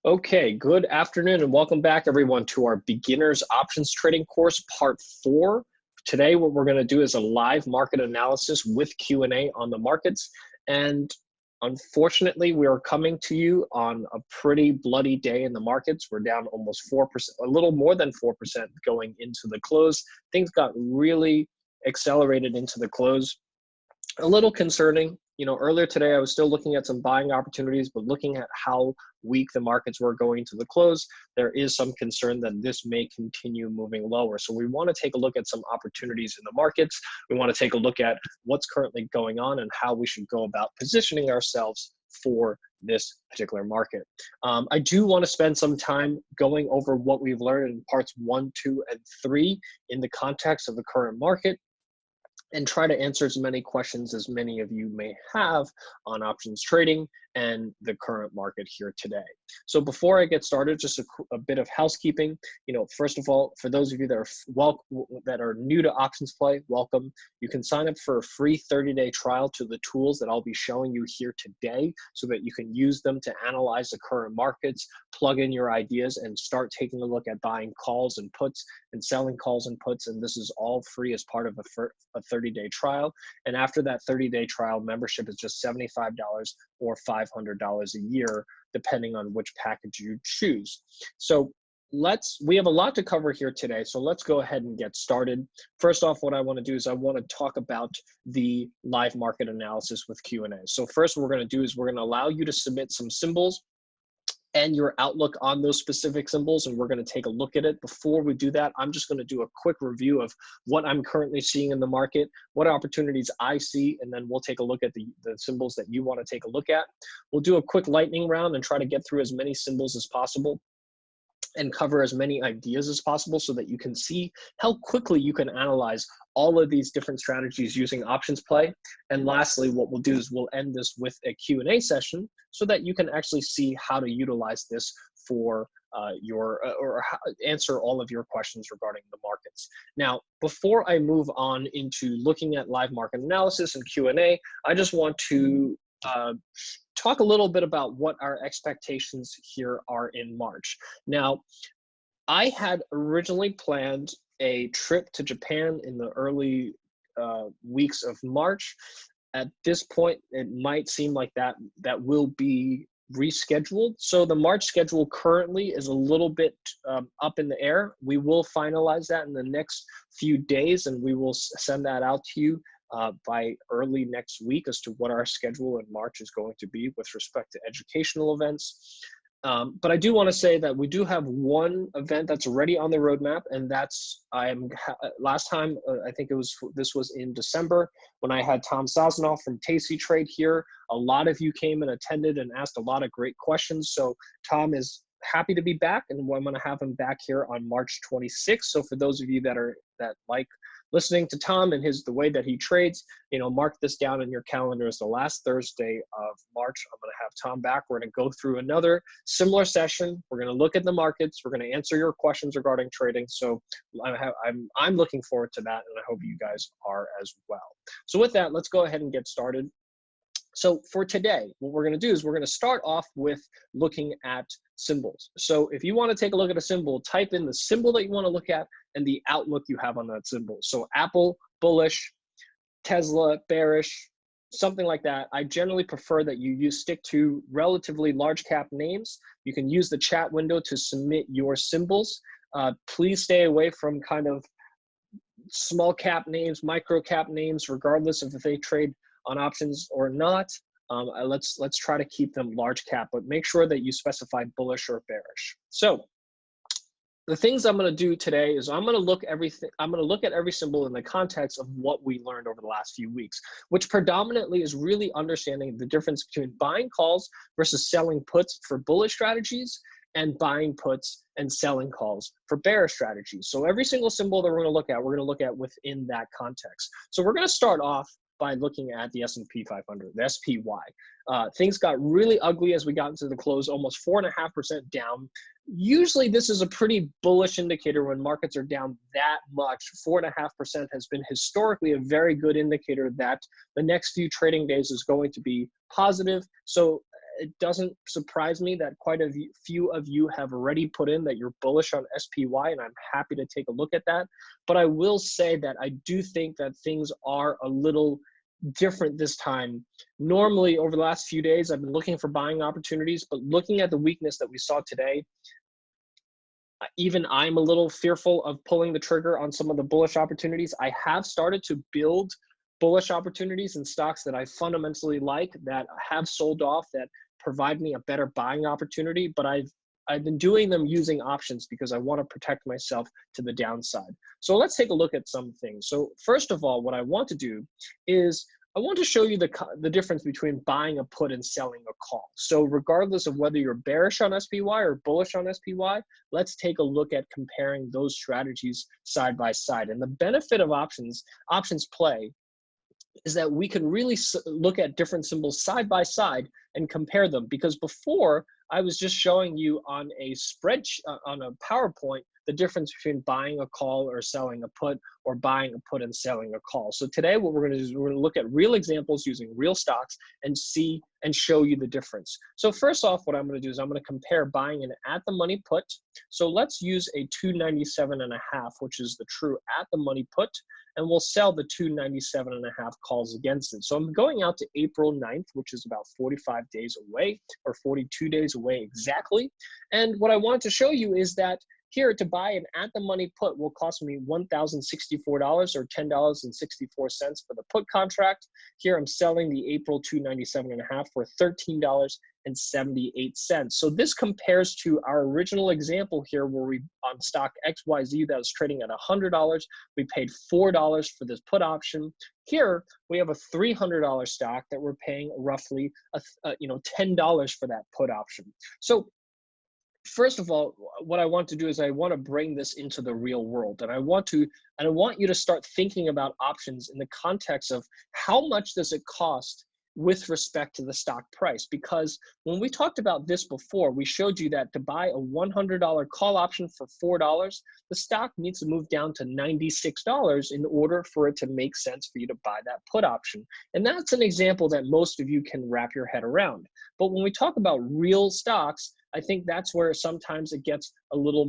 Okay, good afternoon and welcome back everyone to our beginners options trading course part 4. Today what we're going to do is a live market analysis with Q&A on the markets, and unfortunately we are coming to you on a pretty bloody day in the markets. We're down almost 4%, a little more than 4% going into the close. Things got really accelerated into the close. A little concerning. Earlier today I was still looking at some buying opportunities, but looking at how weak the markets were going to the close, there is some concern that this may continue moving lower. So we want to take a look at some opportunities in the markets. We want to take a look at what's currently going on and how we should go about positioning ourselves for this particular market. I do want to spend some time going over what we've learned in parts 1, 2, and 3 in the context of the current market, and try to answer as many questions as many of you may have on options trading and the current market here today. So before I get started, just a bit of housekeeping. First of all, for those of you that are new to options play, welcome. You can sign up for a free 30-day trial to the tools that I'll be showing you here today so that you can use them to analyze the current markets, plug in your ideas, and start taking a look at buying calls and puts and selling calls and puts. And this is all free as part of a 30-day trial. And after that 30-day trial, membership is just $75 or $500 a year, depending on which package you choose. So we have a lot to cover here today, so let's go ahead and get started. First off, what I want to do is I want to talk about the live market analysis with Q&A. So first what we're going to do is we're going to allow you to submit some symbols and your outlook on those specific symbols, and we're going to take a look at it. Before we do that, I'm just going to do a quick review of what I'm currently seeing in the market, what opportunities I see, and then we'll take a look at the symbols that you want to take a look at. We'll do a quick lightning round and try to get through as many symbols as possible and cover as many ideas as possible so that you can see how quickly you can analyze all of these different strategies using options play. And lastly, what we'll do is we'll end this with a Q&A session so that you can actually see how to utilize this for answer all of your questions regarding the markets. Now, before I move on into looking at live market analysis and Q&A, I just want to talk a little bit about what our expectations here are in March. Now, I had originally planned a trip to Japan in the early weeks of March. At this point, it might seem like that will be rescheduled. So the March schedule currently is a little bit up in the air. We will finalize that in the next few days, and we will send that out to you by early next week as to what our schedule in March is going to be with respect to educational events. But I do want to say that we do have one event that's already on the roadmap, and that's last time I think this was in December when I had Tom Sosnoff from Tasty Trade here. A lot of you came and attended and asked a lot of great questions. So Tom is happy to be back, and I'm going to have him back here on March 26th. So for those of you that like listening to Tom and the way that he trades, mark this down in your calendar as the last Thursday of March. I'm going to have Tom back. We're going to go through another similar session. We're going to look at the markets. We're going to answer your questions regarding trading. So I'm looking forward to that, and I hope you guys are as well. So with that, let's go ahead and get started. So for today, what we're going to do is we're going to start off with looking at symbols. So if you want to take a look at a symbol, type in the symbol that you want to look at and the outlook you have on that symbol. So Apple, bullish; Tesla, bearish, something like that. I generally prefer that you stick to relatively large cap names. You can use the chat window to submit your symbols. Please stay away from kind of small cap names, micro cap names, regardless of if they trade on options or not. Let's try to keep them large cap, but make sure that you specify bullish or bearish. So the things I'm going to do today is I'm going to look at every symbol in the context of what we learned over the last few weeks, which predominantly is really understanding the difference between buying calls versus selling puts for bullish strategies and buying puts and selling calls for bearish strategies. So every single symbol that we're going to look at within that context. So we're going to start off by looking at the S&P 500, the SPY. Things got really ugly as we got into the close, almost 4.5% down. Usually this is a pretty bullish indicator when markets are down that much. 4.5% has been historically a very good indicator that the next few trading days is going to be positive. So it doesn't surprise me that quite a few of you have already put in that you're bullish on SPY, and I'm happy to take a look at that. But I will say that I do think that things are a little different this time. Normally, over the last few days, I've been looking for buying opportunities, but looking at the weakness that we saw today, even I'm a little fearful of pulling the trigger on some of the bullish opportunities. I have started to build bullish opportunities in stocks that I fundamentally like, that have sold off, that provide me a better buying opportunity, but I've been doing them using options because I want to protect myself to the downside. So let's take a look at some things. So first of all, what I want to do is I want to show you the difference between buying a put and selling a call. So regardless of whether you're bearish on SPY or bullish on SPY, let's take a look at comparing those strategies side by side. And the benefit of options play is that we can really look at different symbols side by side and compare them, because before I was just showing you on a spreadsheet, on a PowerPoint, the difference between buying a call or selling a put, or buying a put and selling a call. So today what we're going to do is we're going to look at real examples using real stocks and see and show you the difference. So first off, what I'm going to do is I'm going to compare buying an at the money put. So let's use a 297.5, which is the true at the money put, and we'll sell the 297.5 calls against it. So I'm going out to April 9th, which is about 45 days away, or 42 days away exactly. And what I wanted to show you is that here, to buy an at-the-money put will cost me $1,064, or $10.64 for the put contract. Here, I'm selling the April 297.5 for $13.78. So this compares to our original example here, where we, on stock XYZ that was trading at $100, we paid $4 for this put option. Here, we have a $300 stock that we're paying roughly $10 for that put option. So first of all, what I want to do is I want to bring this into the real world, and I want you to start thinking about options in the context of how much does it cost with respect to the stock price. Because when we talked about this before, we showed you that to buy a $100 call option for $4, the stock needs to move down to $96 in order for it to make sense for you to buy that put option. And that's an example that most of you can wrap your head around. But when we talk about real stocks, I think that's where sometimes it gets a little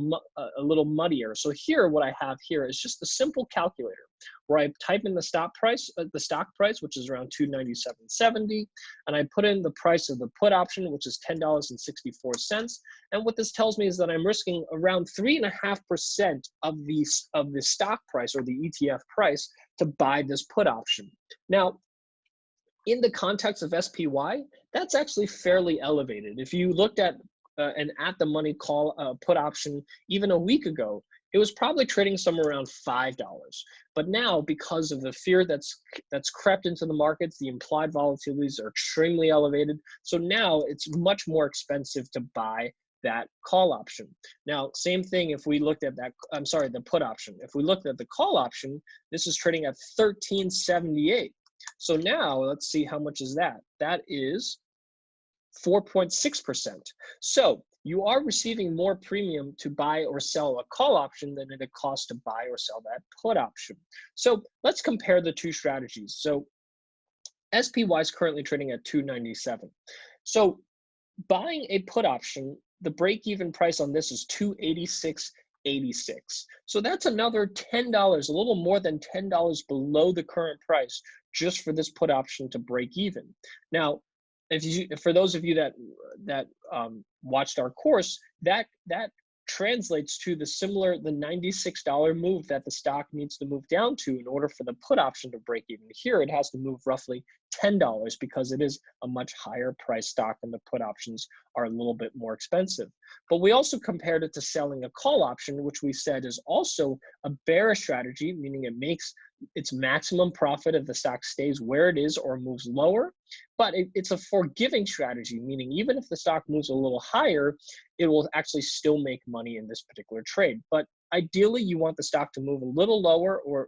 muddier. So here, what I have here is just a simple calculator where I type in the stock price, which is around $297.70, and I put in the price of the put option, which is $10.64. And what this tells me is that I'm risking around 3.5% of the stock price, or the ETF price, to buy this put option. Now, in the context of SPY, that's actually fairly elevated. If you looked at an at-the-money call put option even a week ago, it was probably trading somewhere around $5. But now, because of the fear that's crept into the markets, the implied volatilities are extremely elevated. So now it's much more expensive to buy that call option. Now, same thing if we looked at the put option. If we looked at the call option, this is trading at $13.78. So now let's see how much is that. That is 4.6%. So you are receiving more premium to buy or sell a call option than it costs to buy or sell that put option. So let's compare the two strategies. So SPY is currently trading at 297. So buying a put option, the break-even price on this is 286.86. So that's another $10, a little more than $10 below the current price, just for this put option to break even. Now, for those of you that watched our course, that translates to the $96 move that the stock needs to move down to in order for the put option to break even. Here, it has to move roughly $10 because it is a much higher price stock and the put options are a little bit more expensive. But we also compared it to selling a call option, which we said is also a bearish strategy, meaning it makes its maximum profit if the stock stays where it is or moves lower. But it's a forgiving strategy, meaning even if the stock moves a little higher, it will actually still make money in this particular trade. But ideally, you want the stock to move a little lower, or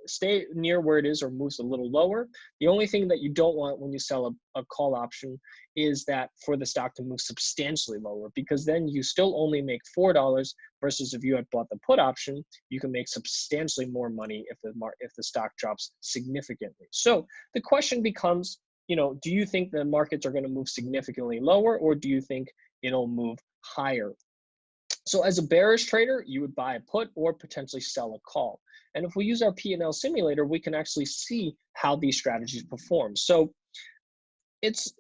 stay near where it is, or moves a little lower. The only thing that you don't want when you sell a call option is that for the stock to move substantially lower, because then you still only make $4 versus if you had bought the put option, you can make substantially more money if the stock drops significantly. So the question becomes, do you think the markets are going to move significantly lower, or do you think it'll move higher? So as a bearish trader, you would buy a put or potentially sell a call. And if we use our P&L simulator, we can actually see how these strategies perform. So it's,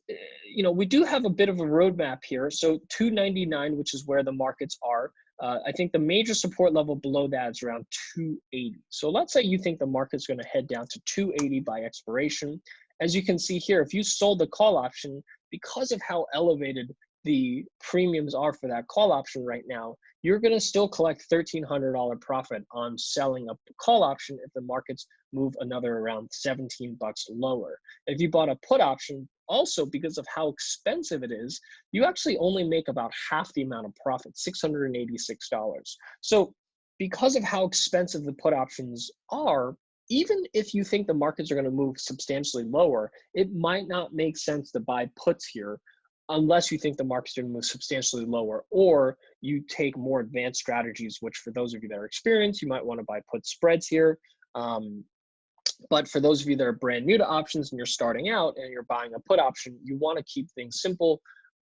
we do have a bit of a roadmap here. So 299, which is where the markets are. I think the major support level below that is around 280. So let's say you think the market's going to head down to 280 by expiration. As you can see here, if you sold the call option, because of how elevated the premiums are for that call option right now, you're going to still collect $1,300 profit on selling a call option if the markets move another around 17 bucks lower. If you bought a put option, also because of how expensive it is, you actually only make about half the amount of profit, $686. So because of how expensive the put options are, even if you think the markets are going to move substantially lower, it might not make sense to buy puts here unless you think the market's going to move substantially lower, or you take more advanced strategies, which for those of you that are experienced, you might want to buy put spreads here. But for those of you that are brand new to options and you're starting out and you're buying a put option, you want to keep things simple.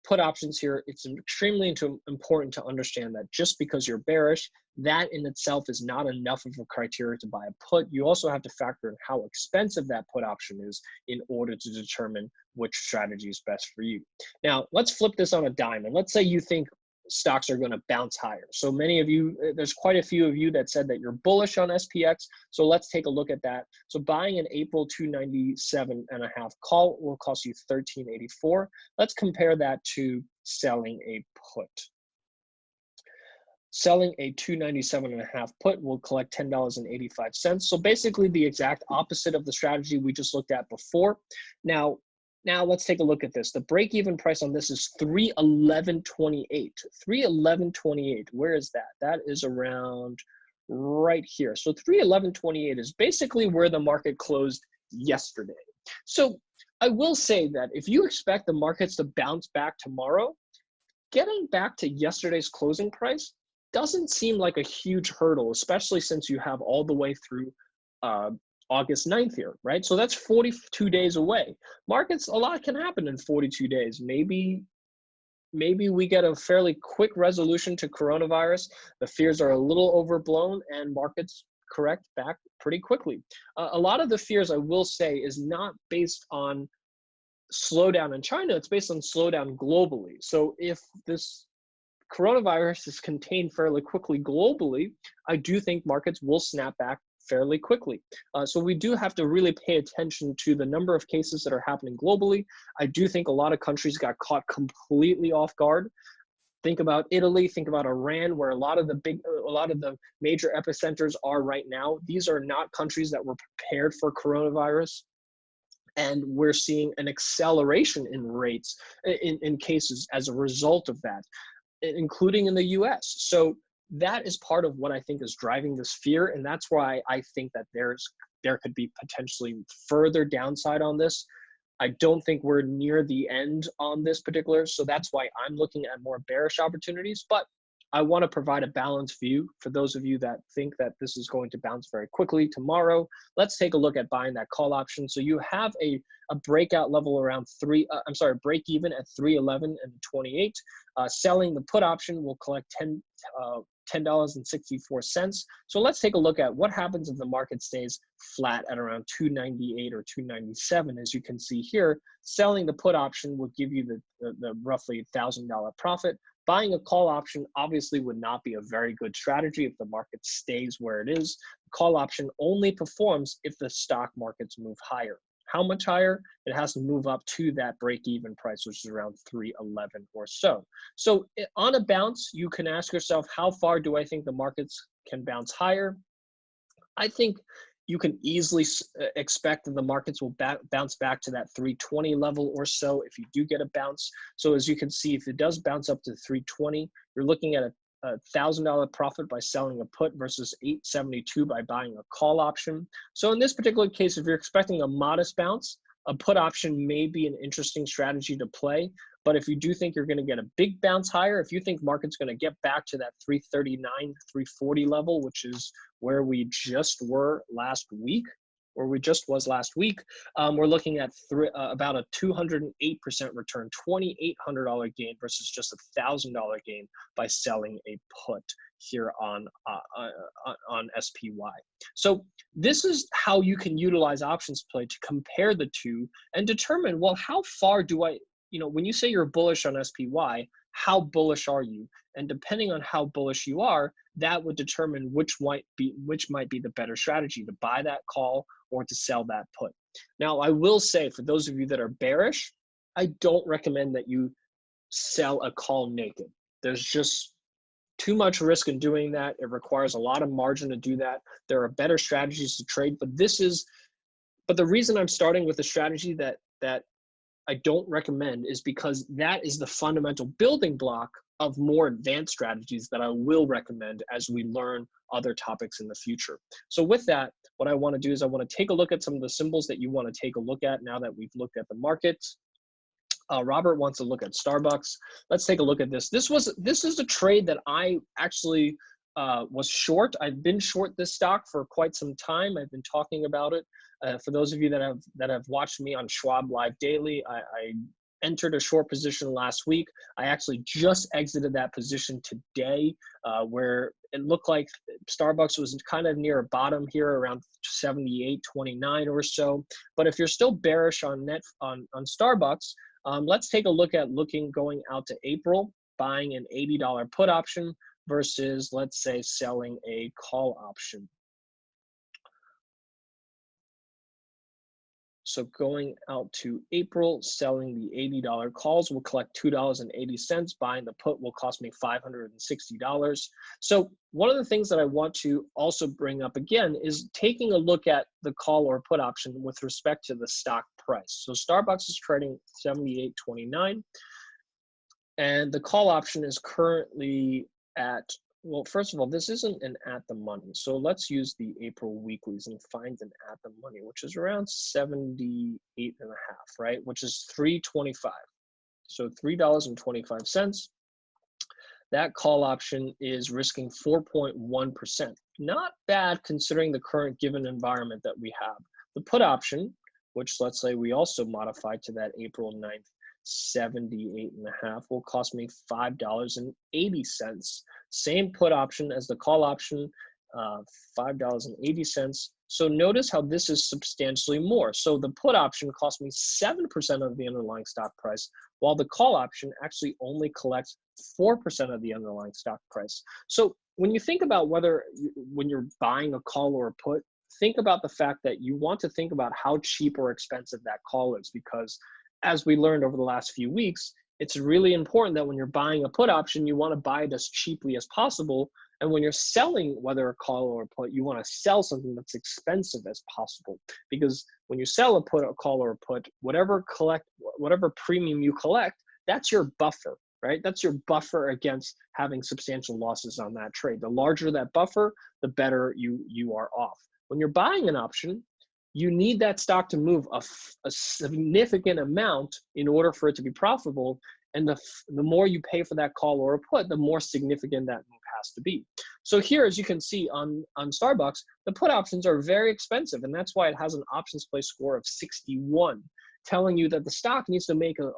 Put options here, it's extremely important to understand that just because you're bearish, that in itself is not enough of a criteria to buy a put. You also have to factor in how expensive that put option is in order to determine which strategy is best for you. Now, let's flip this on a dime. And let's say you think stocks are going to bounce higher. So many of you, there's quite a few of you that said that you're bullish on SPX. So let's take a look at that. So buying an April 297.5 call will cost you $13.84. Let's compare that to selling a put. Selling a 297.5 put will collect $10.85. So basically the exact opposite of the strategy we just looked at before. Now let's take a look at this. The break-even price on this is $311.28. $311.28. Where is that? That is around right here. So $311.28 is basically where the market closed yesterday. So I will say that if you expect the markets to bounce back tomorrow, getting back to yesterday's closing price doesn't seem like a huge hurdle, especially since you have all the way through August 9th here, right? So that's 42 days away. Markets, a lot can happen in 42 days. Maybe we get a fairly quick resolution to coronavirus. The fears are a little overblown and markets correct back pretty quickly. A lot of the fears, I will say, is not based on slowdown in China. It's based on slowdown globally. So if this coronavirus is contained fairly quickly globally, I do think markets will snap back fairly quickly. So we do have to really pay attention to the number of cases that are happening globally. I do think a lot of countries got caught completely off guard. Think about Italy, think about Iran, where a lot of the major epicenters are right now. These are not countries that were prepared for coronavirus. And we're seeing an acceleration in rates, in cases as a result of that, including in the US. So that is part of what I think is driving this fear. And that's why I think that there could be potentially further downside on this. I don't think we're near the end on this particular. So that's why I'm looking at more bearish opportunities. But I want to provide a balanced view for those of you that think that this is going to bounce very quickly tomorrow. Let's take a look at buying that call option. So you have a breakout level around break even at 311.28. Selling the put option will collect $10.64. So let's take a look at what happens if the market stays flat at around 298 or 297. As you can see here, selling the put option will give you the roughly $1,000 profit. Buying a call option obviously would not be a very good strategy if the market stays where it is. The call option only performs if the stock markets move higher. How much higher? It has to move up to that break-even price, which is around 311 or so. So on a bounce, you can ask yourself, how far do I think the markets can bounce higher? I think you can easily expect that the markets will bounce back to that 320 level or so if you do get a bounce. So as you can see, if it does bounce up to 320, you're looking at a $1,000 profit by selling a put versus $872 by buying a call option. So in this particular case, if you're expecting a modest bounce, a put option may be an interesting strategy to play. But if you do think you're going to get a big bounce higher, if you think market's going to get back to that 339, 340 level, which is where we just were last week, where we just was last week, we're looking at about a 208% return, $2,800 gain versus just $1,000 gain by selling a put here on SPY. So this is how you can utilize options play to compare the two and determine, well, how far do I, when you say you're bullish on SPY, how bullish are you? And depending on how bullish you are, that would determine which might be the better strategy, to buy that call or to sell that put. Now, I will say, for those of you that are bearish, I don't recommend that you sell a call naked. There's just too much risk in doing that. It requires a lot of margin to do that. There are better strategies to trade, but the reason I'm starting with a strategy that I don't recommend is because that is the fundamental building block of more advanced strategies that I will recommend as we learn other topics in the future. So with that, what I want to do is I want to take a look at some of the symbols that you want to take a look at now that we've looked at the markets. Robert wants to look at Starbucks. Let's take a look at this. This is a trade that I actually was short. I've been short this stock for quite some time. I've been talking about it. For those of you that have watched me on Schwab Live Daily, I entered a short position last week. I actually just exited that position today, where it looked like Starbucks was kind of near a bottom here around 78.29 or so. But if you're still bearish on Starbucks, let's take a look at going out to April, buying an $80 put option versus, let's say, selling a call option. So going out to April, selling the $80 calls will collect $2.80. Buying the put will cost me $560. So one of the things that I want to also bring up again is taking a look at the call or put option with respect to the stock price. So Starbucks is trading $78.29, and the call option is currently at, well, first of all, this isn't an at the money. So let's use the April weeklies and find an at the money, which is around 78.5, right? Which is $3.25. So $3.25. That call option is risking 4.1%. Not bad considering the current given environment that we have. The put option, which let's say we also modified to that April 9th, 78.5, will cost me $5.80. Same put option as the call option, $5.80. So notice how this is substantially more. So the put option cost me 7% of the underlying stock price, while the call option actually only collects 4% of the underlying stock price. So when you think about when you're buying a call or a put, think about the fact that you want to think about how cheap or expensive that call is, because as we learned over the last few weeks, it's really important that when you're buying a put option, you want to buy it as cheaply as possible. And when you're selling, whether a call or a put, you want to sell something that's expensive as possible. Because when you sell a call or a put, whatever premium you collect, that's your buffer, right? That's your buffer against having substantial losses on that trade. The larger that buffer, the better you are off. When you're buying an option, you need that stock to move a significant amount in order for it to be profitable. And the more you pay for that call or a put, the more significant that move has to be. So here, as you can see on Starbucks, the put options are very expensive. And that's why it has an options play score of 61, telling you that the stock needs to make a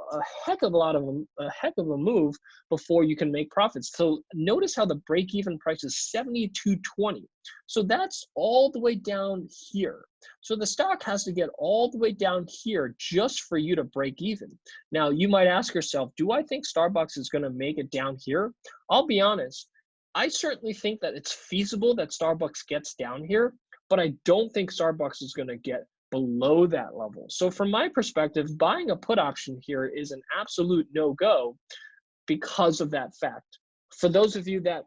heck of a move before you can make profits. So notice how the break-even price is 72.20. So that's all the way down here. So the stock has to get all the way down here just for you to break even. Now, you might ask yourself, do I think Starbucks is going to make it down here? I'll be honest. I certainly think that it's feasible that Starbucks gets down here, but I don't think Starbucks is going to get below that level. So from my perspective, buying a put option here is an absolute no-go because of that fact. For those of you that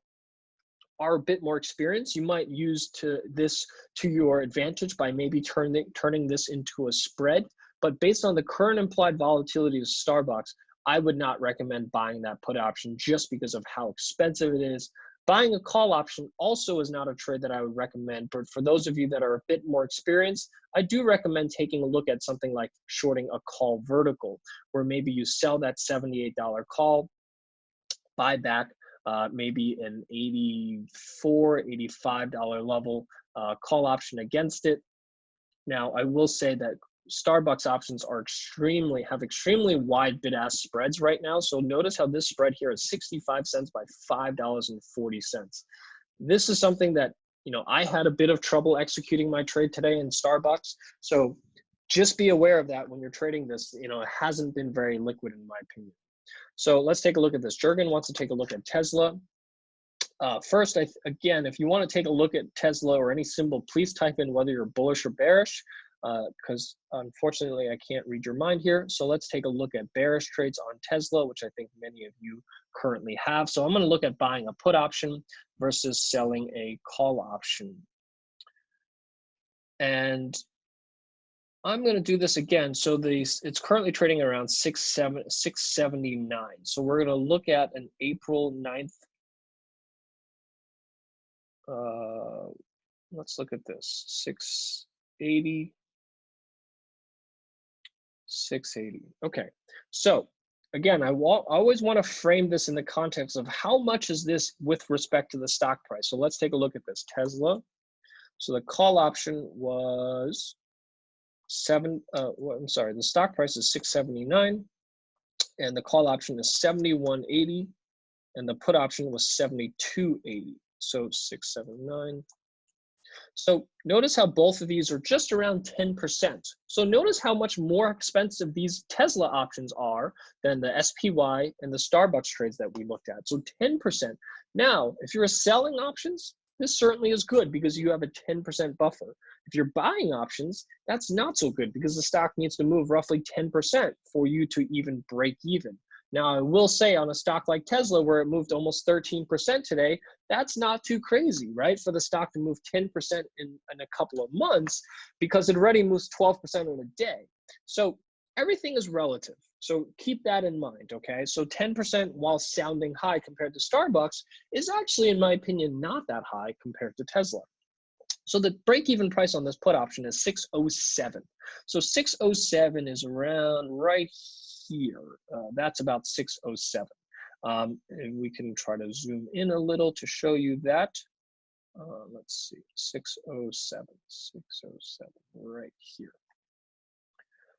are a bit more experienced, you might use this to your advantage by maybe turning this into a spread. But based on the current implied volatility of Starbucks, I would not recommend buying that put option just because of how expensive it is. Buying a call option also is not a trade that I would recommend, but for those of you that are a bit more experienced, I do recommend taking a look at something like shorting a call vertical, where maybe you sell that $78 call, buy back maybe an $84, $85 level call option against it. Now, I will say that Starbucks options are have extremely wide bid-ask spreads right now. So notice how this spread here is 65 cents by $5.40. This is something that, you know, I had a bit of trouble executing my trade today in Starbucks. So just be aware of that when you're trading this. You know, it hasn't been very liquid in my opinion. So let's take a look at this. Jurgen wants to take a look at Tesla. First, again, if you want to take a look at Tesla or any symbol, please type in whether you're bullish or bearish, because unfortunately I can't read your mind here. So let's take a look at bearish trades on Tesla, which I think many of you currently have. So I'm going to look at buying a put option versus selling a call option. And I'm going to do this again. So it's currently trading around 679. So we're going to look at an April 9th. Let's look at this, 680, 680. Okay, so again, I always want to frame this in the context of how much is this with respect to the stock price. So let's take a look at this, Tesla. So the call option was the stock price is 679, and the call option is 71.80, and the put option was 72.80. So 679. So notice how both of these are just around 10%. So notice how much more expensive these Tesla options are than the SPY and the Starbucks trades that we looked at. So 10%. Now, if you're selling options, this certainly is good because you have a 10% buffer. If you're buying options, that's not so good because the stock needs to move roughly 10% for you to even break even. Now, I will say on a stock like Tesla, where it moved almost 13% today, that's not too crazy, right? For the stock to move 10% in a couple of months, because it already moves 12% in a day. So everything is relative. So keep that in mind, okay? So 10% while sounding high compared to Starbucks is actually, in my opinion, not that high compared to Tesla. So the break-even price on this put option is 607. So 607 is around right here. That's about 607. And we can try to zoom in a little to show you that. Let's see, 607, 607, right here.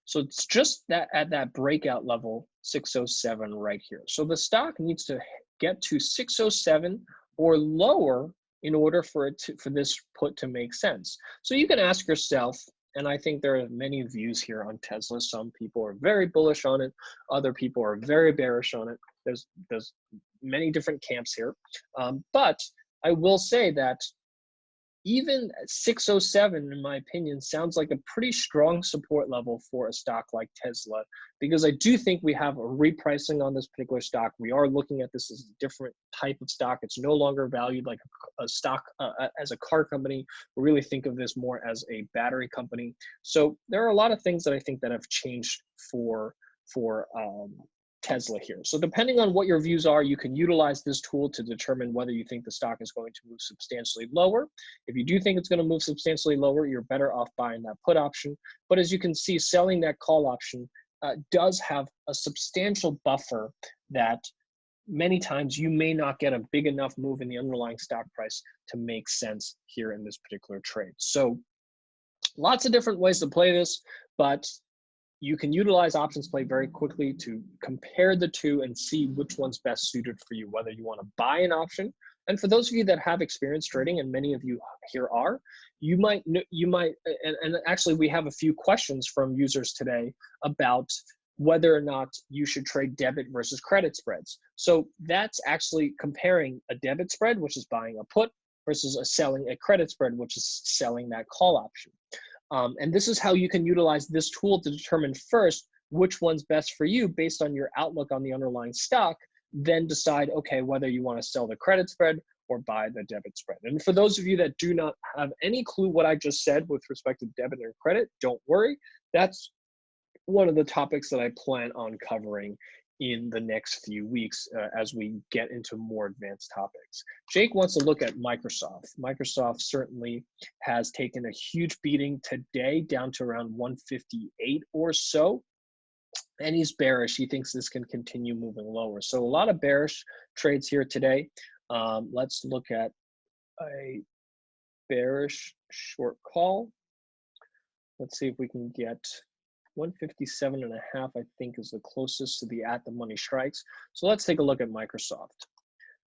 So it's just that at that breakout level, 607 right here. So the stock needs to get to 607 or lower in order for this put to make sense. So you can ask yourself, and I think there are many views here on Tesla. Some people are very bullish on it. Other people are very bearish on it. There's many different camps here. But I will say that even 607, in my opinion, sounds like a pretty strong support level for a stock like Tesla, because I do think we have a repricing on this particular stock. We are looking at this as a different type of stock. It's no longer valued like a stock as a car company. We really think of this more as a battery company. So there are a lot of things that I think that have changed for Tesla here. So depending on what your views are, you can utilize this tool to determine whether you think the stock is going to move substantially lower. If you do think it's going to move substantially lower, you're better off buying that put option. But as you can see, selling that call option does have a substantial buffer that many times you may not get a big enough move in the underlying stock price to make sense here in this particular trade. So lots of different ways to play this, but you can utilize options play very quickly to compare the two and see which one's best suited for you, whether you want to buy an option. And for those of you that have experience trading, and many of you here are, you might, and actually we have a few questions from users today about whether or not you should trade debit versus credit spreads. So that's actually comparing a debit spread, which is buying a put, versus selling a credit spread, which is selling that call option. And this is how you can utilize this tool to determine first which one's best for you based on your outlook on the underlying stock, then decide, okay, whether you want to sell the credit spread or buy the debit spread. And for those of you that do not have any clue what I just said with respect to debit and credit, don't worry. That's one of the topics that I plan on covering in the next few weeks as we get into more advanced topics. Jake wants to look at Microsoft. Microsoft certainly has taken a huge beating today, down to around 158 or so. And he's bearish. He thinks this can continue moving lower. So a lot of bearish trades here today. Let's look at a bearish short call. Let's see if we can get 157.5, I think is the closest to the at the money strikes. So let's take a look at Microsoft.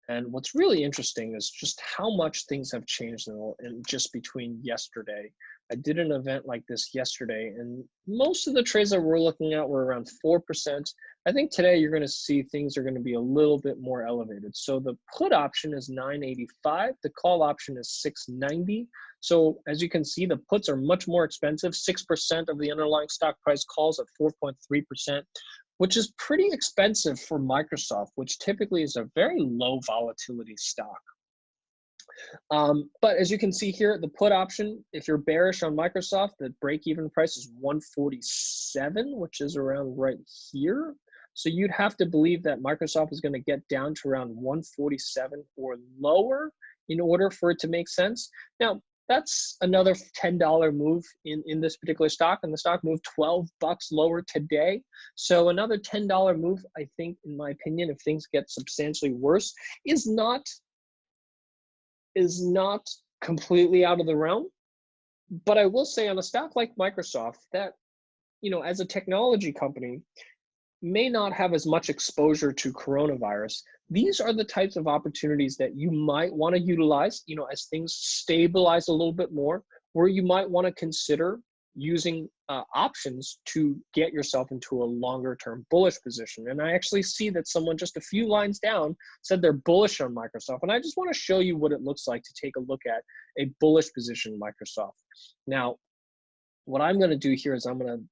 And what's really interesting is just how much things have changed in just between yesterday. I did an event like this yesterday, and most of the trades that we're looking at were around 4%. I think today you're going to see things are going to be a little bit more elevated. So the put option is 985, the call option is 690. So as you can see, the puts are much more expensive, 6% of the underlying stock price, calls at 4.3%. Which is pretty expensive for Microsoft, which typically is a very low volatility stock. But as you can see here, the put option, if you're bearish on Microsoft, the break-even price is 147, which is around right here. So you'd have to believe that Microsoft is going to get down to around 147 or lower in order for it to make sense. Now, that's another $10 move in this particular stock, and the stock moved 12 bucks lower today. So another $10 move, I think, in my opinion, if things get substantially worse, is not completely out of the realm. But I will say on a stock like Microsoft that, you know, as a technology company, may not have as much exposure to coronavirus. These are the types of opportunities that you might want to utilize, you know, as things stabilize a little bit more, where you might want to consider using options to get yourself into a longer term bullish position. And I actually see that someone just a few lines down said they're bullish on Microsoft. And I just want to show you what it looks like to take a look at a bullish position in Microsoft. Now, what I'm going to do here is I'm going to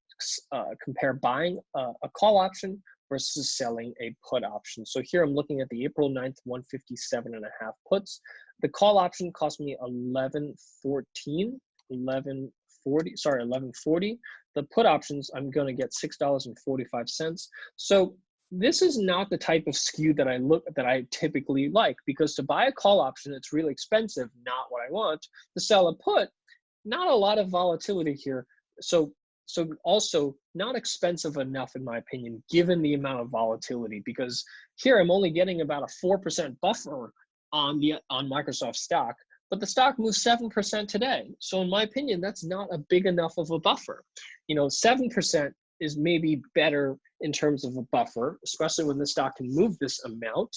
compare buying a call option versus selling a put option. So here I'm looking at the April 9th 157.5 puts. The call option cost me 11.40. The put options, I'm going to get $6.45. So this is not the type of skew that I typically like, because to buy a call option, it's really expensive, not what I want. To sell a put, not a lot of volatility here. So also not expensive enough, in my opinion, given the amount of volatility, because here I'm only getting about a 4% buffer on Microsoft stock, but the stock moved 7% today. So in my opinion, that's not a big enough of a buffer. You know, 7% is maybe better in terms of a buffer, especially when the stock can move this amount.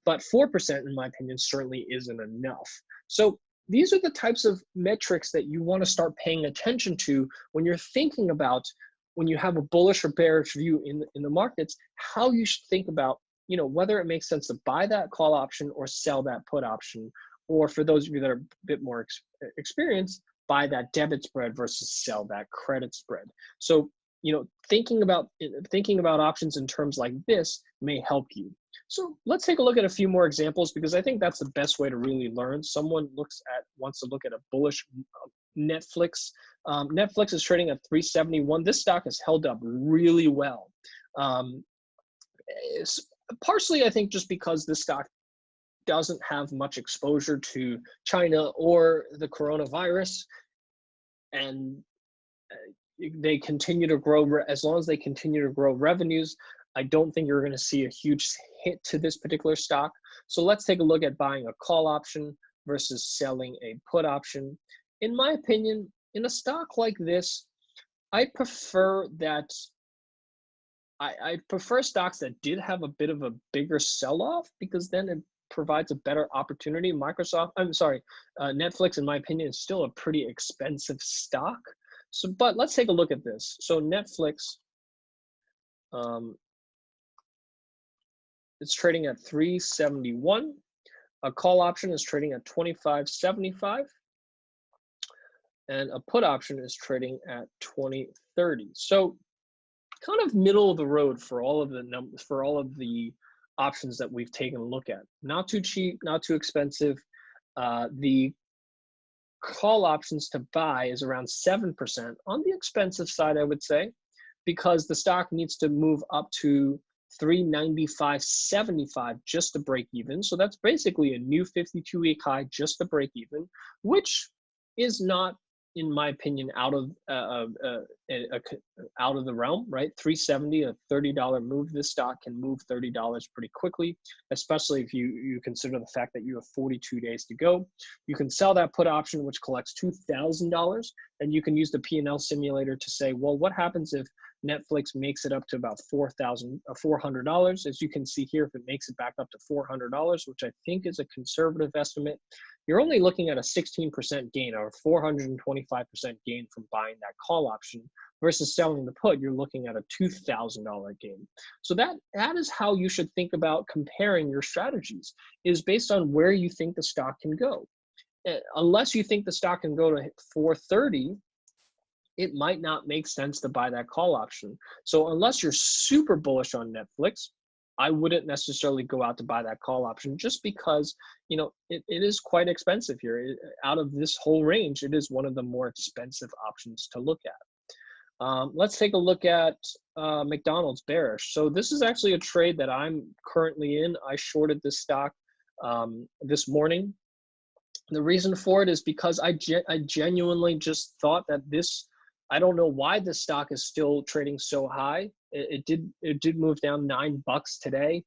But 4%, in my opinion, certainly isn't enough. So these are the types of metrics that you want to start paying attention to when you're thinking about, when you have a bullish or bearish view in the markets, how you should think about, you know, whether it makes sense to buy that call option or sell that put option. Or for those of you that are a bit more experienced, buy that debit spread versus sell that credit spread. So, you know, thinking about options in terms like this may help you. So let's take a look at a few more examples, because I think that's the best way to really learn. Someone wants to look at a bullish Netflix. Netflix is trading at 371. This stock has held up really well. Partially, I think, just because this stock doesn't have much exposure to China or the coronavirus, and they continue to grow. As long as they continue to grow revenues, I don't think you're going to see a huge hit to this particular stock. So let's take a look at buying a call option versus selling a put option. In my opinion, in a stock like this, I prefer stocks that did have a bit of a bigger sell-off, because then it provides a better opportunity. Netflix, in my opinion, is still a pretty expensive stock. So, but let's take a look at this. So Netflix, it's trading at 371. A call option is trading at 25.75. And a put option is trading at 20.30. So kind of middle of the road for all of the options that we've taken a look at. Not too cheap, not too expensive. The call options to buy is around 7%, on the expensive side, I would say, because the stock needs to move up to 395.75 just to break even. So that's basically a new 52-week high just to break even, which is not in my opinion, out of the realm, right? 370, a $30 move. This stock can move $30 pretty quickly, especially if you consider the fact that you have 42 days to go. You can sell that put option, which collects $2,000, and you can use the P&L simulator to say, well, what happens if Netflix makes it up to about $400? As you can see here, if it makes it back up to $400, which I think is a conservative estimate, you're only looking at a 16% gain or 425% gain from buying that call option versus selling the put. You're looking at a $2,000 gain. So that is how you should think about comparing your strategies, is based on where you think the stock can go. Unless you think the stock can go to 430, it might not make sense to buy that call option. So unless you're super bullish on Netflix, I wouldn't necessarily go out to buy that call option, just because, you know, it is quite expensive here. Out of this whole range, it is one of the more expensive options to look at. Let's take a look at McDonald's bearish. So this is actually a trade that I'm currently in. I shorted this stock this morning. The reason for it is because I genuinely just thought that this, I don't know why this stock is still trading so high. It did move down $9 today,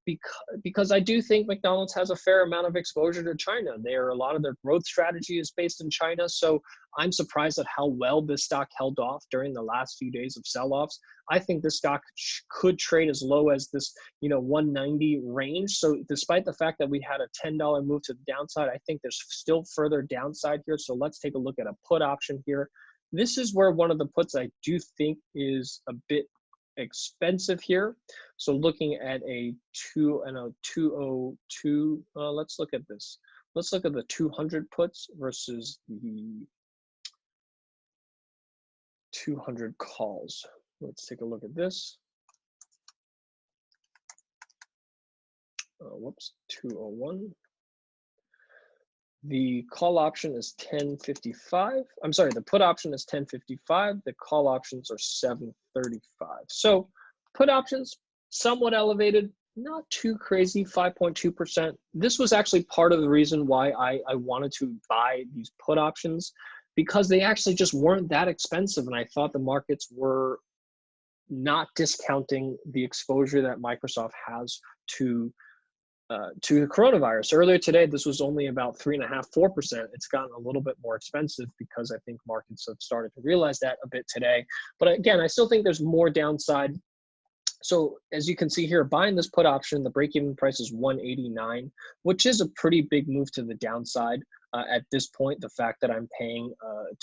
because I do think McDonald's has a fair amount of exposure to China. A lot of their growth strategy is based in China. So I'm surprised at how well this stock held off during the last few days of sell-offs. I think this stock could trade as low as this, 190 range. So despite the fact that we had a $10 move to the downside, I think there's still further downside here. So let's take a look at a put option here. This is where one of the puts I do think is a bit expensive here. So looking at a 202, let's look at this. Let's look at the 200 puts versus the 200 calls. Let's take a look at this. Whoops, 201. The call option is 1055. I'm sorry, the put option is 1055. The call options are 735. So put options, somewhat elevated, not too crazy, 5.2%. This was actually part of the reason why I wanted to buy these put options, because they actually just weren't that expensive. And I thought the markets were not discounting the exposure that Microsoft has to the coronavirus. Earlier today, this was only about 3.5%, 4%. It's gotten a little bit more expensive because I think markets have started to realize that a bit today. But again, I still think there's more downside. So as you can see here, buying this put option, the break-even price is 189, which is a pretty big move to the downside. At this point, the fact that I'm paying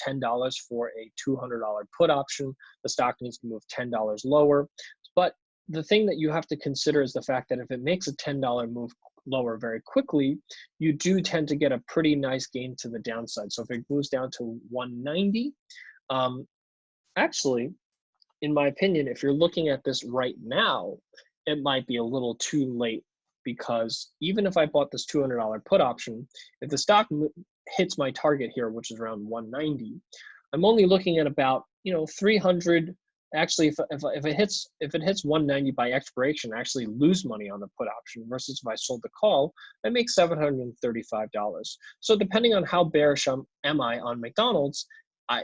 $10 for a $200 put option, the stock needs to move $10 lower. But the thing that you have to consider is the fact that if it makes a $10 move lower very quickly, you do tend to get a pretty nice gain to the downside. So if it moves down to 190, actually, in my opinion, if you're looking at this right now, it might be a little too late, because even if I bought this $200 put option, if the stock hits my target here, which is around 190, I'm only looking at about 300. Actually, if it hits 190 by expiration, I actually lose money on the put option, versus if I sold the call, I make $735. So depending on how bearish am I on McDonald's,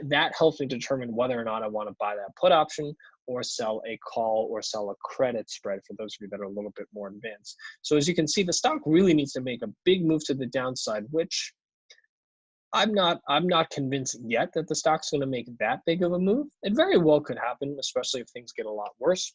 that helps me determine whether or not I want to buy that put option or sell a call or sell a credit spread, for those of you that are a little bit more advanced. So as you can see, the stock really needs to make a big move to the downside, which I'm not convinced yet that the stock's going to make that big of a move. It very well could happen, especially if things get a lot worse.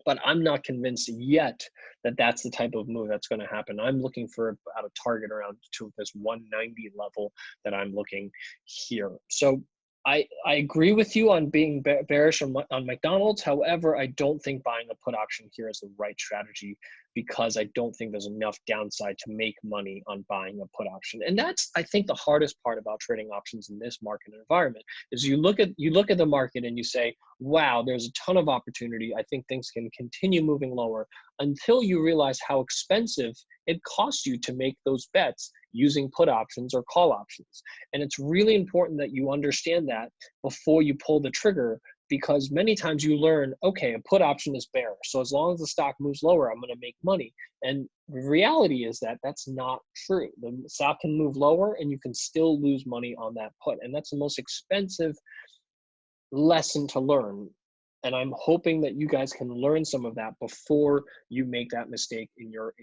But I'm not convinced yet that that's the type of move that's going to happen. I'm looking for about a target around to this 190 level that I'm looking here. So I agree with you on being bearish on McDonald's. However, I don't think buying a put option here is the right strategy, because I don't think there's enough downside to make money on buying a put option. And that's, I think, the hardest part about trading options in this market environment, is you look at the market and you say, wow, there's a ton of opportunity. I think things can continue moving lower, until you realize how expensive it costs you to make those bets using put options or call options. And it's really important that you understand that before you pull the trigger, because many times you learn, okay, a put option is bearish. So as long as the stock moves lower, I'm going to make money. And the reality is that that's not true. The stock can move lower and you can still lose money on that put. And that's the most expensive lesson to learn. And I'm hoping that you guys can learn some of that before you make that mistake in your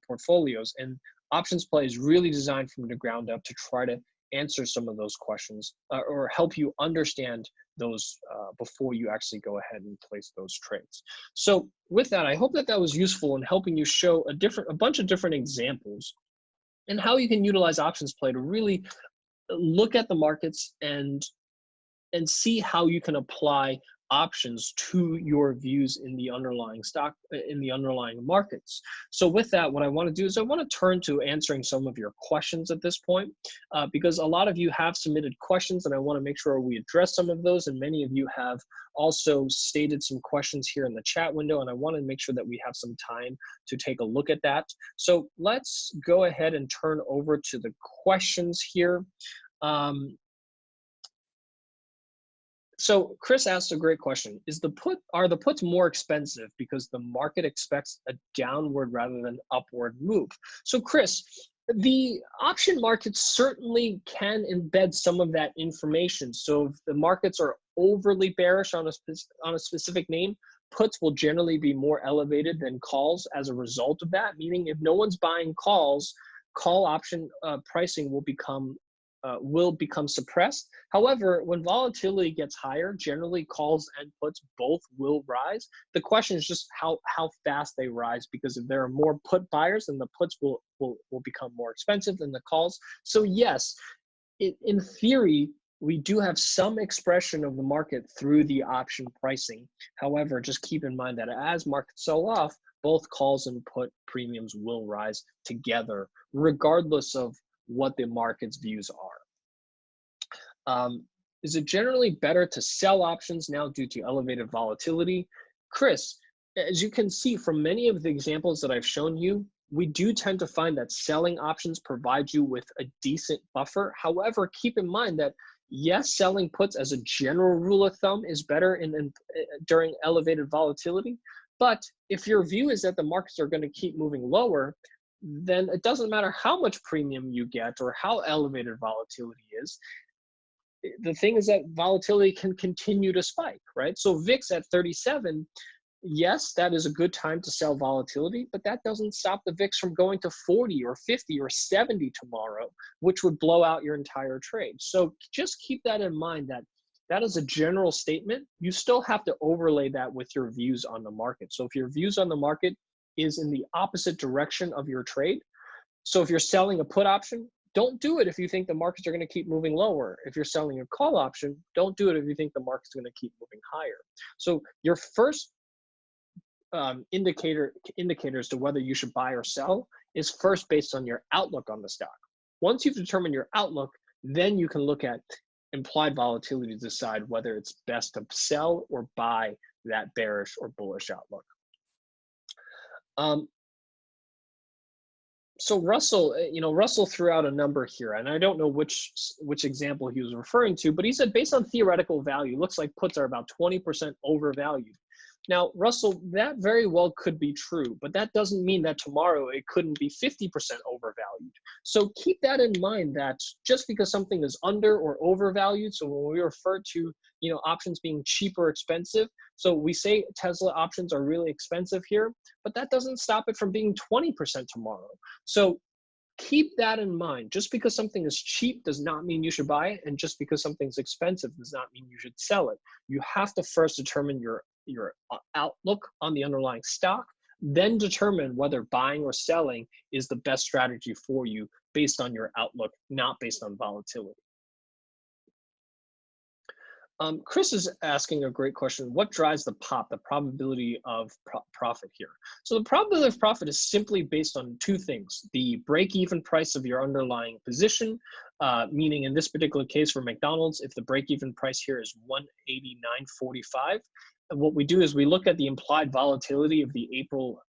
portfolios. And options play is really designed from the ground up to try to answer some of those questions or help you understand those before you actually go ahead and place those trades. So with that, I hope that that was useful in helping you show a bunch of different examples and how you can utilize options play to really look at the markets and see how you can apply options to your views in the underlying stock, in the underlying markets. So with that, what I want to do is I want to turn to answering some of your questions at this point, because a lot of you have submitted questions and I want to make sure we address some of those. And many of you have also stated some questions here in the chat window, and I want to make sure that we have some time to take a look at that. So let's go ahead and turn over to the questions here. So Chris asked a great question. Are the puts more expensive because the market expects a downward rather than upward move? So Chris, the option markets certainly can embed some of that information. So if the markets are overly bearish on a specific name, puts will generally be more elevated than calls as a result of that, meaning if no one's buying calls, call option pricing will become suppressed. However, when volatility gets higher, generally calls and puts both will rise. The question is just how fast they rise, because if there are more put buyers, then the puts will become more expensive than the calls. So yes, in theory, we do have some expression of the market through the option pricing. However, just keep in mind that as markets sell off, both calls and put premiums will rise together, regardless of what the market's views are. Is it generally better to sell options now due to elevated volatility? Chris, as you can see from many of the examples that I've shown you, we do tend to find that selling options provide you with a decent buffer. However, keep in mind that yes, selling puts as a general rule of thumb is better during elevated volatility. But if your view is that the markets are going to keep moving lower, then it doesn't matter how much premium you get or how elevated volatility is. The thing is that volatility can continue to spike, right? So VIX at 37, yes, that is a good time to sell volatility, but that doesn't stop the VIX from going to 40 or 50 or 70 tomorrow, which would blow out your entire trade. So just keep that in mind, that that is a general statement. You still have to overlay that with your views on the market. So if your views on the market is in the opposite direction of your trade. So if you're selling a put option, don't do it if you think the markets are going to keep moving lower. If you're selling a call option, don't do it if you think the market's going to keep moving higher. So your first indicator as to whether you should buy or sell is first based on your outlook on the stock. Once you've determined your outlook, then you can look at implied volatility to decide whether it's best to sell or buy that bearish or bullish outlook. So Russell, Russell threw out a number here, and I don't know which example he was referring to, but he said based on theoretical value, looks like puts are about 20% overvalued. Now, Russell, that very well could be true, but that doesn't mean that tomorrow it couldn't be 50% overvalued. So keep that in mind, that just because something is under or overvalued, so when we refer to, options being cheap or expensive, so we say Tesla options are really expensive here, but that doesn't stop it from being 20% tomorrow. So keep that in mind. Just because something is cheap does not mean you should buy it, and just because something's expensive does not mean you should sell it. You have to first determine your outlook on the underlying stock, then determine whether buying or selling is the best strategy for you based on your outlook, not based on volatility. Chris is asking a great question. What drives the pop, the probability of profit here? So the probability of profit is simply based on two things: the break-even price of your underlying position, meaning in this particular case for McDonald's, if the break-even price here is 189.45, and what we do is we look at the implied volatility of the April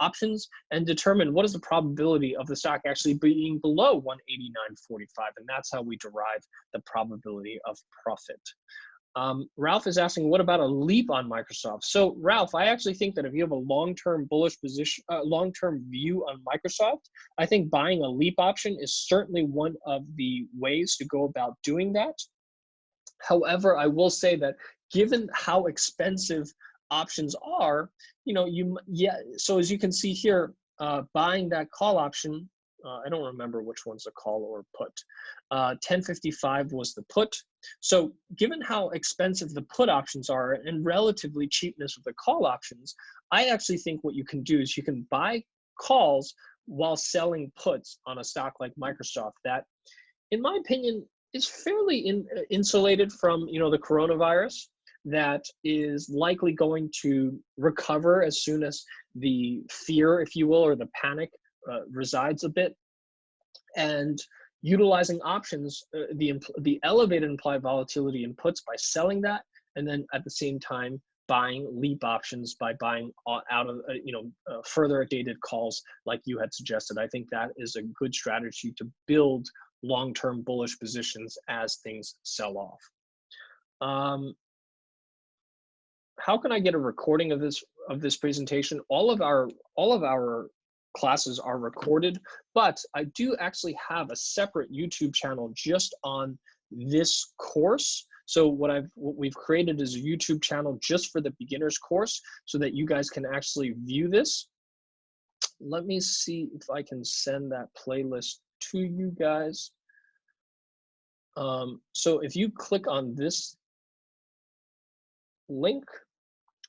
options and determine what is the probability of the stock actually being below 189.45, and that's how we derive the probability of profit. Ralph is asking, what about a leap on Microsoft? So Ralph, I actually think that if you have a long-term bullish position, long-term view on Microsoft, I think buying a leap option is certainly one of the ways to go about doing that. However, I will say that given how expensive options are, so as you can see here, buying that call option, I don't remember which one's the call or put. 1055 was the put. So given how expensive the put options are and relatively cheapness of the call options, I actually think what you can do is you can buy calls while selling puts on a stock like Microsoft that, in my opinion, is fairly insulated from the coronavirus, that is likely going to recover as soon as the fear, if you will, or the panic resides a bit. And utilizing options, the elevated implied volatility in puts by selling that, and then at the same time buying leap options by buying out of further dated calls like you had suggested. I think that is a good strategy to build long-term bullish positions as things sell off. How can I get a recording of this presentation? All of our classes are recorded, but I do actually have a separate YouTube channel just on this course. So what we've created is a YouTube channel just for the beginners course so that you guys can actually view this. Let me see if I can send that playlist to you guys. So if you click on this link,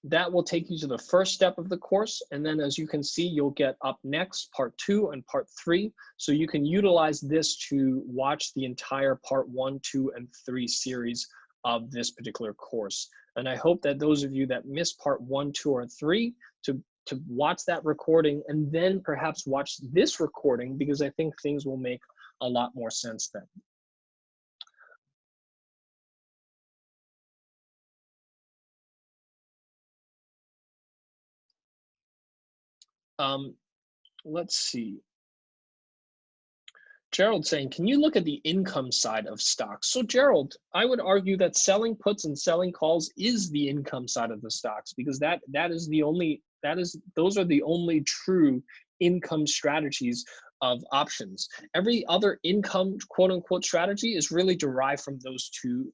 that will take you to the first step of the course. And then as you can see, you'll get up next part 2 and part 3. So you can utilize this to watch the entire part 1, 2, and 3 series of this particular course. And I hope that those of you that missed part 1, 2, or 3 to watch that recording and then perhaps watch this recording, because I think things will make a lot more sense then. Let's see. Gerald saying, can you look at the income side of stocks? So Gerald, I would argue that selling puts and selling calls is the income side of the stocks, because those are the only true income strategies of options. Every other income quote unquote strategy is really derived from those two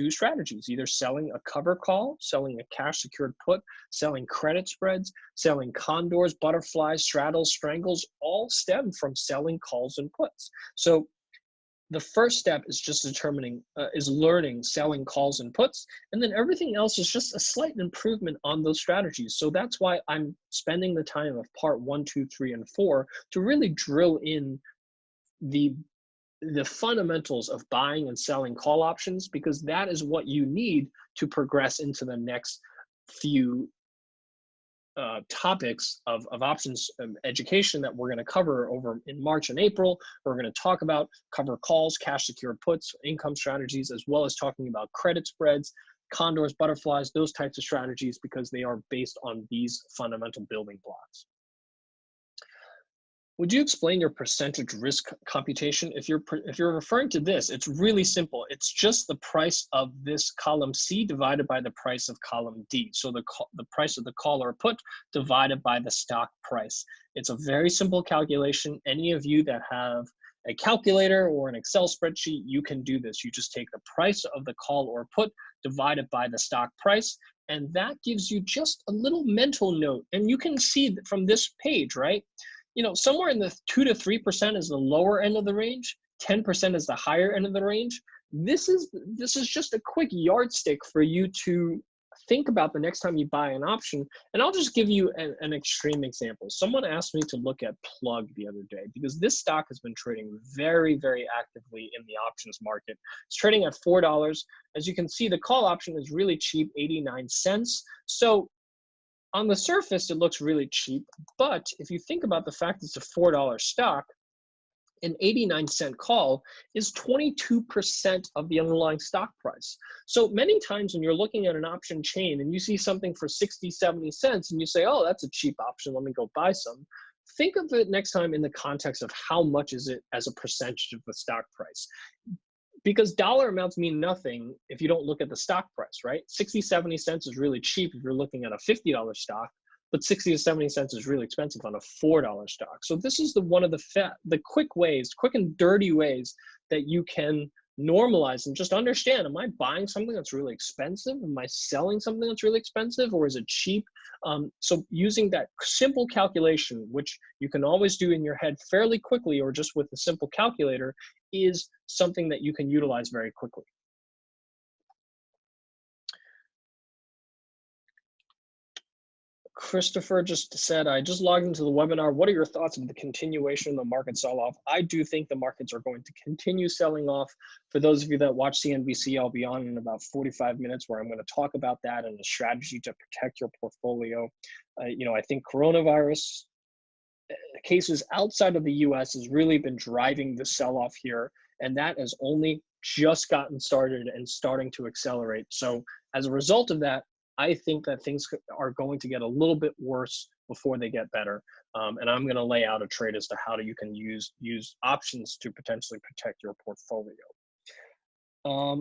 strategies, either selling a cover call, selling a cash secured put, selling credit spreads, selling condors, butterflies, straddles, strangles, all stem from selling calls and puts. So the first step is just learning selling calls and puts, and then everything else is just a slight improvement on those strategies. So that's why I'm spending the time of part 1, 2, 3, and 4 to really drill in the fundamentals of buying and selling call options, because that is what you need to progress into the next few topics of options education that we're going to cover over in March and April. We're going to talk about cover calls, cash secured puts, income strategies, as well as talking about credit spreads, condors, butterflies, those types of strategies, because they are based on these fundamental building blocks. Would you explain your percentage risk computation? If you're referring to this, it's really simple. It's just the price of this column C divided by the price of column D. So the price of the call or put divided by the stock price. It's a very simple calculation. Any of you that have a calculator or an Excel spreadsheet, you can do this. You just take the price of the call or put divided by the stock price, and that gives you just a little mental note. And you can see from this page, right? Somewhere in the 2 to 3% is the lower end of the range, 10% is the higher end of the range. This is just a quick yardstick for you to think about the next time you buy an option. And I'll just give you an extreme example. Someone asked me to look at Plug the other day, because this stock has been trading very, very actively in the options market. It's trading at $4. As you can see, the call option is really cheap, 89 cents. So on the surface, it looks really cheap, but if you think about the fact it's a $4 stock, an 89-cent call is 22% of the underlying stock price. So many times when you're looking at an option chain and you see something for 60, 70 cents and you say, oh, that's a cheap option, let me go buy some. Think of it next time in the context of how much is it as a percentage of the stock price. because dollar amounts mean nothing if you don't look at the stock price, right? 60, 70 cents is really cheap if you're looking at a $50 stock, but 60 to 70 cents is really expensive on a $4 stock. So this is one of the quick ways, quick and dirty ways that you can normalize and just understand, am I buying something that's really expensive? Am I selling something that's really expensive, or is it cheap? So using that simple calculation, which you can always do in your head fairly quickly or just with a simple calculator, is something that you can utilize very quickly. Christopher just said, I just logged into the webinar. What are your thoughts on the continuation of the market sell-off? I do think the markets are going to continue selling off. For those of you that watch CNBC, I'll be on in about 45 minutes where I'm going to talk about that and a strategy to protect your portfolio. I think coronavirus cases outside of the US has really been driving the sell-off here, and that has only just gotten started and starting to accelerate. So as a result of that, I think that things are going to get a little bit worse before they get better. And I'm going to lay out a trade as to how you can use options to potentially protect your portfolio.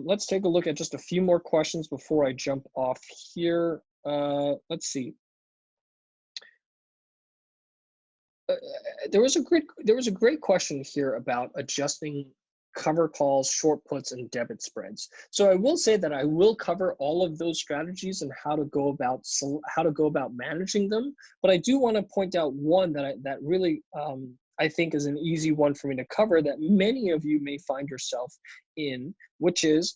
Let's take a look at just a few more questions before I jump off here. Let's see. There was a great question here about adjusting cover calls, short puts, and debit spreads. So I will say that I will cover all of those strategies and how to go about managing them. But I do want to point out one that really I think is an easy one for me to cover that many of you may find yourself in, which is,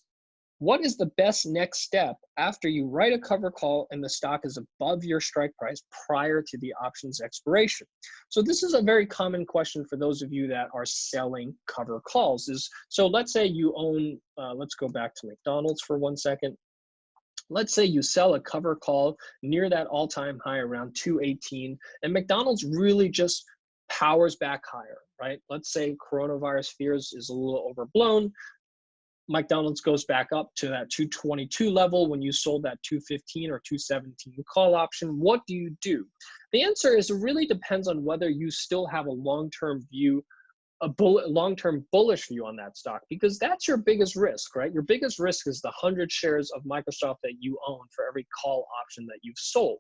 what is the best next step after you write a cover call and the stock is above your strike price prior to the option's expiration? So this is a very common question for those of you that are selling cover calls. So let's say you own, let's go back to McDonald's for 1 second. Let's say you sell a cover call near that all-time high around 218, and McDonald's really just powers back higher, right? Let's say coronavirus fears is a little overblown. McDonald's goes back up to that 222 level when you sold that 215 or 217 call option. What do you do? The answer is, it really depends on whether you still have a long-term view, long-term bullish view on that stock, because that's your biggest risk, right? Your biggest risk is the 100 shares of Microsoft that you own for every call option that you've sold.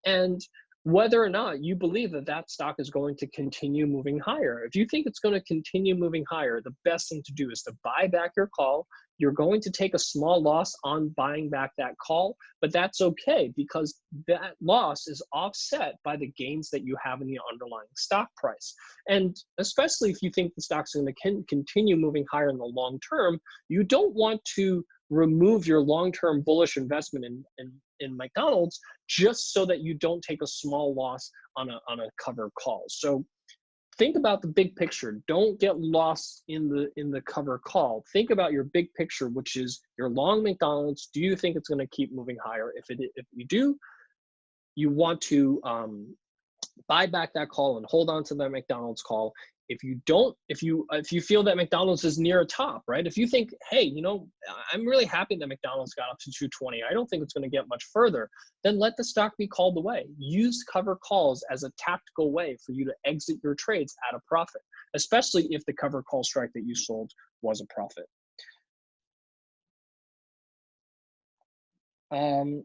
And whether or not you believe that that stock is going to continue moving higher. If you think it's going to continue moving higher, the best thing to do is to buy back your call. You're going to take a small loss on buying back that call, but that's okay, because that loss is offset by the gains that you have in the underlying stock price. And especially if you think the stock's going to continue moving higher in the long term, you don't want to remove your long-term bullish investment in McDonald's just so that you don't take a small loss on a cover call. So think about the big picture. Don't get lost in the cover call. Think about your big picture, which is you're long McDonald's. Do you think it's going to keep moving higher? If you do, you want to buy back that call and hold on to that McDonald's call. If you don't, if you feel that McDonald's is near a top, right? If you think, hey, I'm really happy that McDonald's got up to 220. I don't think it's going to get much further. Then let the stock be called away. Use cover calls as a tactical way for you to exit your trades at a profit, especially if the cover call strike that you sold was a profit.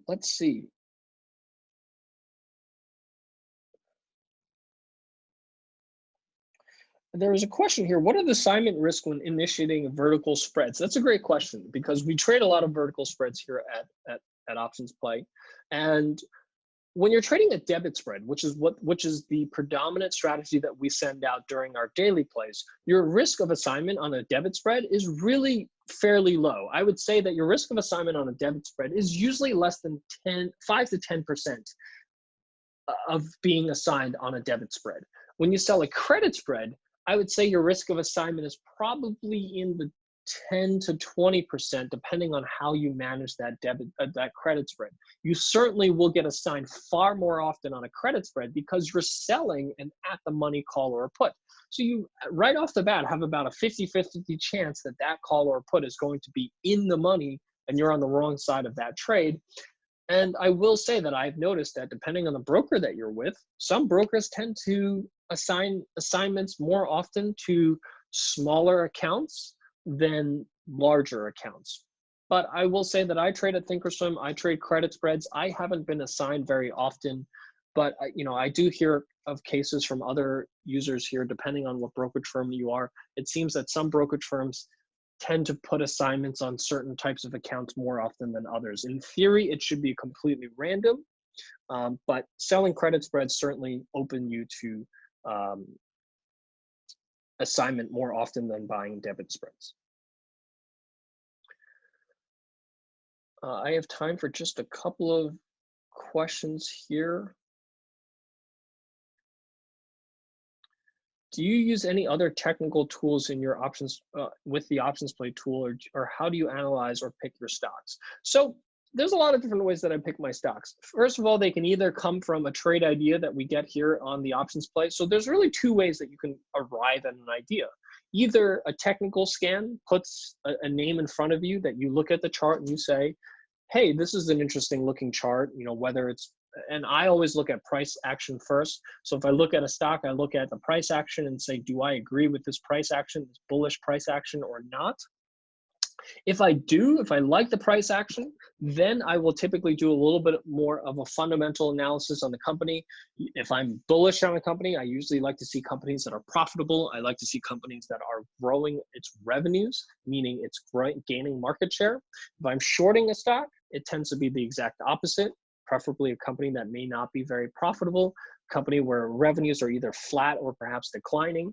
Let's see. There was a question here. What are the assignment risks when initiating vertical spreads? That's a great question, because we trade a lot of vertical spreads here at Options Play. And when you're trading a debit spread, which is the predominant strategy that we send out during our daily plays, your risk of assignment on a debit spread is really fairly low. I would say that your risk of assignment on a debit spread is usually less than 5 to 10% of being assigned on a debit spread. When you sell a credit spread, I would say your risk of assignment is probably in the 10 to 20%, depending on how you manage that that credit spread. You certainly will get assigned far more often on a credit spread because you're selling an at-the-money call or a put. So you, right off the bat, have about a 50-50 chance that that call or put is going to be in the money and you're on the wrong side of that trade. And I will say that I've noticed that depending on the broker that you're with, some brokers tend to assign assignments more often to smaller accounts than larger accounts. But I will say that I trade at Thinkorswim, I trade credit spreads. I haven't been assigned very often, but I do hear of cases from other users here, depending on what brokerage firm you are. It seems that some brokerage firms tend to put assignments on certain types of accounts more often than others. In theory, it should be completely random, but selling credit spreads certainly open you to assignment more often than buying debit spreads. I have time for just a couple of questions here. Do you use any other technical tools in your options with the options play tool, or how do you analyze or pick your stocks? So there's a lot of different ways that I pick my stocks. First of all, they can either come from a trade idea that we get here on the options play. So there's really two ways that you can arrive at an idea. Either a technical scan puts a name in front of you that you look at the chart and you say, hey, this is an interesting looking chart, whether it's, and I always look at price action first. So if I look at a stock, I look at the price action and say, do I agree with this price action, this bullish price action or not? If I like the price action, then I will typically do a little bit more of a fundamental analysis on the company. If I'm bullish on a company, I usually like to see companies that are profitable. I like to see companies that are growing its revenues, meaning it's gaining market share. If I'm shorting a stock, it tends to be the exact opposite, preferably a company that may not be very profitable, a company where revenues are either flat or perhaps declining.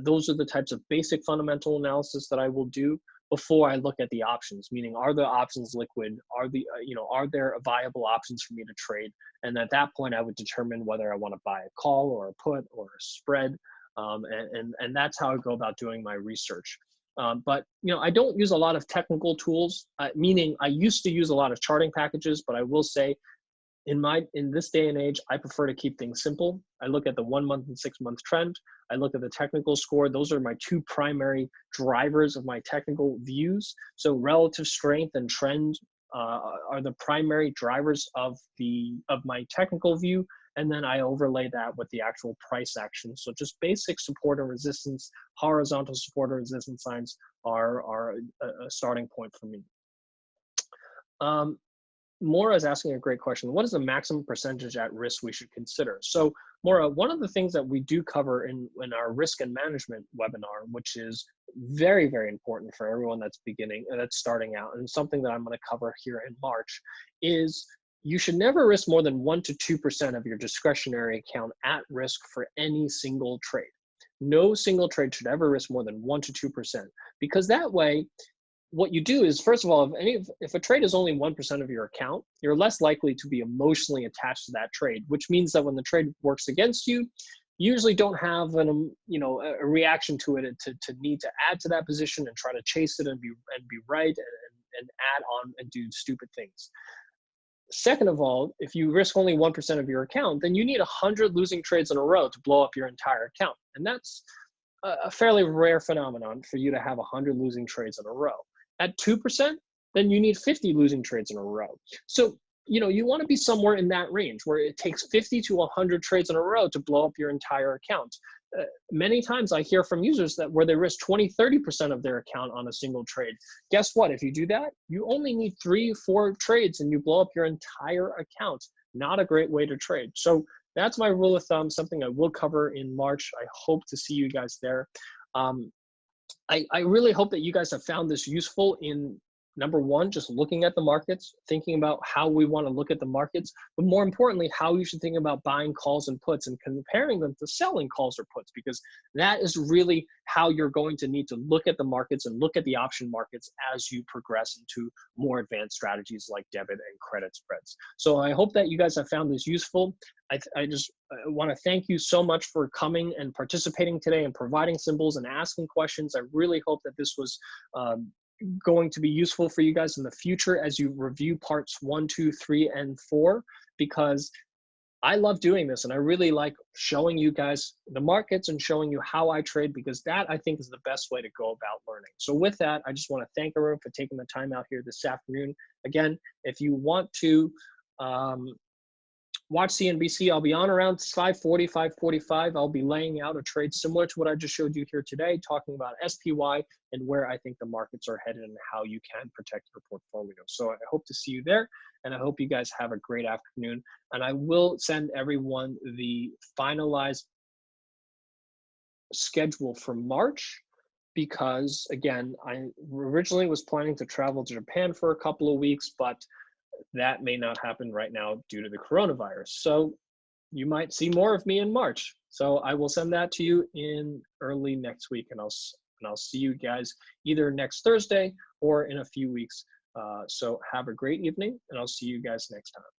Those are the types of basic fundamental analysis that I will do before I look at the options, meaning are the options liquid? Are there viable options for me to trade? And at that point, I would determine whether I want to buy a call or a put or a spread. And that's how I go about doing my research. But I don't use a lot of technical tools, meaning I used to use a lot of charting packages, but I will say in this day and age, I prefer to keep things simple. I look at the 1 month and 6 month trend. I look at the technical score. Those are my two primary drivers of my technical views. So relative strength and trend are the primary drivers of my technical view. And then I overlay that with the actual price action. So just basic support and resistance, horizontal support and resistance signs are a starting point for me. Maura is asking a great question. What is the maximum percentage at risk we should consider? So Maura, one of the things that we do cover in our risk and management webinar, which is very, very important for everyone that's starting out, and something that I'm going to cover here in March, is you should never risk more than 1 to 2% of your discretionary account at risk for any single trade. No single trade should ever risk more than 1 to 2%, because that way, what you do is, first of all, if a trade is only 1% of your account, you're less likely to be emotionally attached to that trade, which means that when the trade works against you, you usually don't have a reaction to it to need to add to that position and try to chase it and be right and add on and do stupid things. Second of all, if you risk only 1% of your account, then you need 100 losing trades in a row to blow up your entire account. And that's a fairly rare phenomenon for you to have 100 losing trades in a row. At 2%, then you need 50 losing trades in a row. So, you want to be somewhere in that range where it takes 50 to 100 trades in a row to blow up your entire account. Many times I hear from users that where they risk 20, 30% of their account on a single trade. Guess what? If you do that, you only need 3 or 4 trades and you blow up your entire account. Not a great way to trade. So that's my rule of thumb, something I will cover in March. I hope to see you guys there. I really hope that you guys have found this useful in, number one, just looking at the markets, thinking about how we want to look at the markets, but more importantly, how you should think about buying calls and puts and comparing them to selling calls or puts, because that is really how you're going to need to look at the markets and look at the option markets as you progress into more advanced strategies like debit and credit spreads. So I hope that you guys have found this useful. I just want to thank you so much for coming and participating today and providing symbols and asking questions. I really hope that this was going to be useful for you guys in the future as you review parts 1, 2, 3, and 4, because I love doing this and I really like showing you guys the markets and showing you how I trade, because that I think is the best way to go about learning. So with that, I just want to thank everyone for taking the time out here this afternoon. Again, if you want to watch CNBC. I'll be on around 5:40, 5:45. I'll be laying out a trade similar to what I just showed you here today, talking about SPY and where I think the markets are headed and how you can protect your portfolio. So I hope to see you there, and I hope you guys have a great afternoon. And I will send everyone the finalized schedule for March, because again, I originally was planning to travel to Japan for a couple of weeks, but that may not happen right now due to the coronavirus. So you might see more of me in March. So I will send that to you in early next week, and I'll see you guys either next Thursday or in a few weeks. So have a great evening, and I'll see you guys next time.